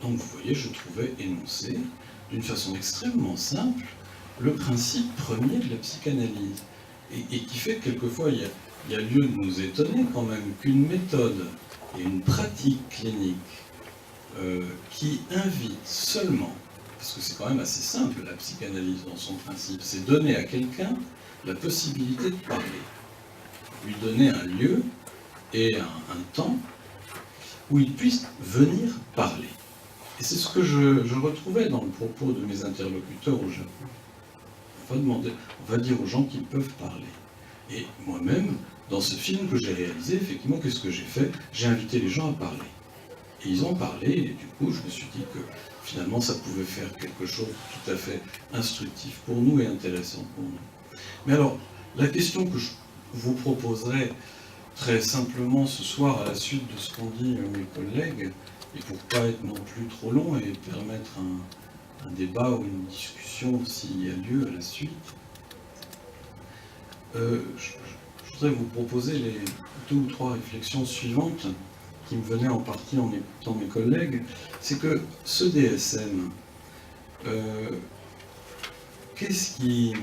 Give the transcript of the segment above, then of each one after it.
Donc vous voyez, je trouvais énoncé d'une façon extrêmement simple le principe premier de la psychanalyse. Et qui fait que quelquefois, il y a lieu de nous étonner quand même qu'une méthode et une pratique clinique qui invite seulement, parce que c'est quand même assez simple la psychanalyse dans son principe, c'est donner à quelqu'un la possibilité de parler, lui donner un lieu et un temps où il puisse venir parler. Et c'est ce que je retrouvais dans le propos de mes interlocuteurs au Japon. On va dire aux gens qu'ils peuvent parler. Et moi-même, dans ce film que j'ai réalisé, effectivement, qu'est-ce que j'ai fait? J'ai invité les gens à parler. Et ils ont parlé, et du coup, je me suis dit que finalement, ça pouvait faire quelque chose de tout à fait instructif pour nous et intéressant pour nous. Mais alors, la question que je vous proposerai très simplement ce soir, à la suite de ce qu'ont dit mes collègues, et pour ne pas être non plus trop long et permettre un débat ou une discussion s'il y a lieu à la suite, je voudrais vous proposer les 2 ou 3 réflexions suivantes qui me venaient en partie en écoutant mes collègues. C'est que ce DSM, qu'est-ce qui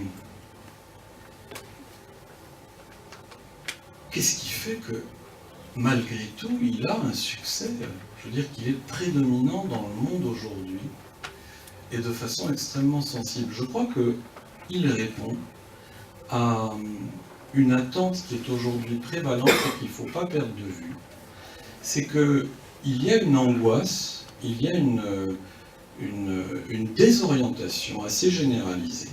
fait que, malgré tout, il a un succès, je veux dire qu'il est prédominant dans le monde aujourd'hui, et de façon extrêmement sensible. Je crois qu'il répond à une attente qui est aujourd'hui prévalente et qu'il ne faut pas perdre de vue. C'est qu'il y a une angoisse, il y a une désorientation assez généralisée,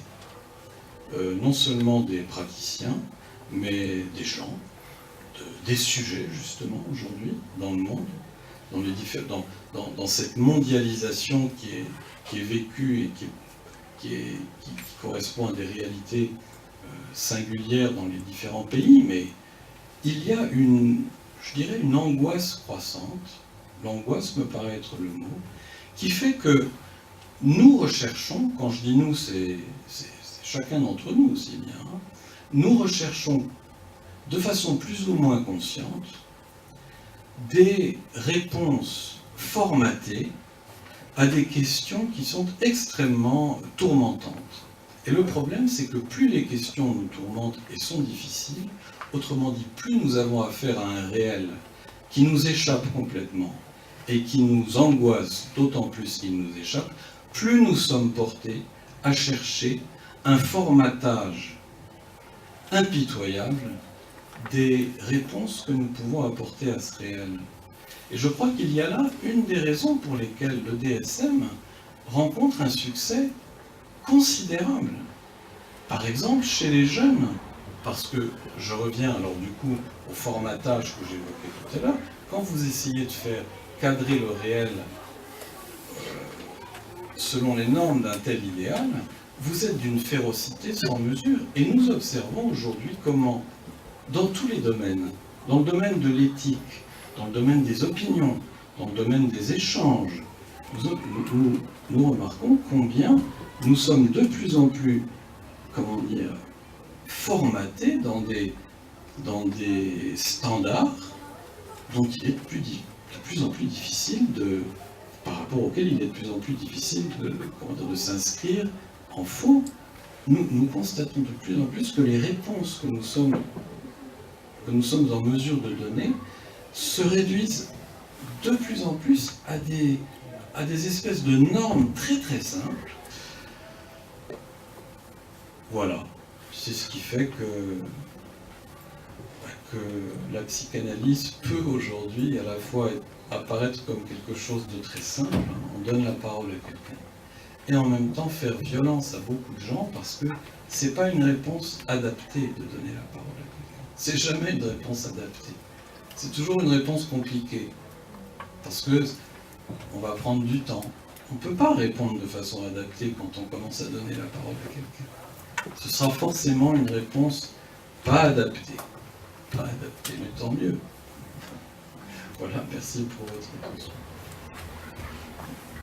non seulement des praticiens, mais des gens, des sujets justement aujourd'hui dans le monde, dans cette mondialisation qui est vécue et qui correspond à des réalités singulières dans les différents pays, mais il y a je dirais une angoisse croissante, l'angoisse me paraît être le mot, qui fait que nous recherchons, quand je dis nous, c'est chacun d'entre nous aussi bien, hein, nous recherchons de façon plus ou moins consciente des réponses formatées à des questions qui sont extrêmement tourmentantes. Et le problème, c'est que plus les questions nous tourmentent et sont difficiles, autrement dit, plus nous avons affaire à un réel qui nous échappe complètement et qui nous angoisse d'autant plus qu'il nous échappe, plus nous sommes portés à chercher un formatage impitoyable des réponses que nous pouvons apporter à ce réel. Et je crois qu'il y a là une des raisons pour lesquelles le DSM rencontre un succès considérable. Par exemple, chez les jeunes, parce que je reviens alors du coup au formatage que j'évoquais tout à l'heure, quand vous essayez de faire cadrer le réel selon les normes d'un tel idéal, vous êtes d'une férocité sans mesure. Et nous observons aujourd'hui comment, dans tous les domaines, dans le domaine de l'éthique, dans le domaine des opinions, dans le domaine des échanges, nous remarquons combien nous sommes de plus en plus, comment dire, formatés dans des standards dont il est de plus en plus difficile par rapport auxquels il est de plus en plus difficile de s'inscrire en faux. Nous constatons de plus en plus que les réponses que nous sommes en mesure de donner se réduisent de plus en plus à des espèces de normes très très simples. Voilà, c'est ce qui fait que la psychanalyse peut aujourd'hui à la fois apparaître comme quelque chose de très simple, hein, on donne la parole à quelqu'un, et en même temps faire violence à beaucoup de gens parce que c'est pas une réponse adaptée de donner la parole à quelqu'un. C'est jamais une réponse adaptée. C'est toujours une réponse compliquée. Parce que on va prendre du temps. On ne peut pas répondre de façon adaptée quand on commence à donner la parole à quelqu'un. Ce sera forcément une réponse pas adaptée. Pas adaptée, mais tant mieux. Voilà, merci pour votre attention.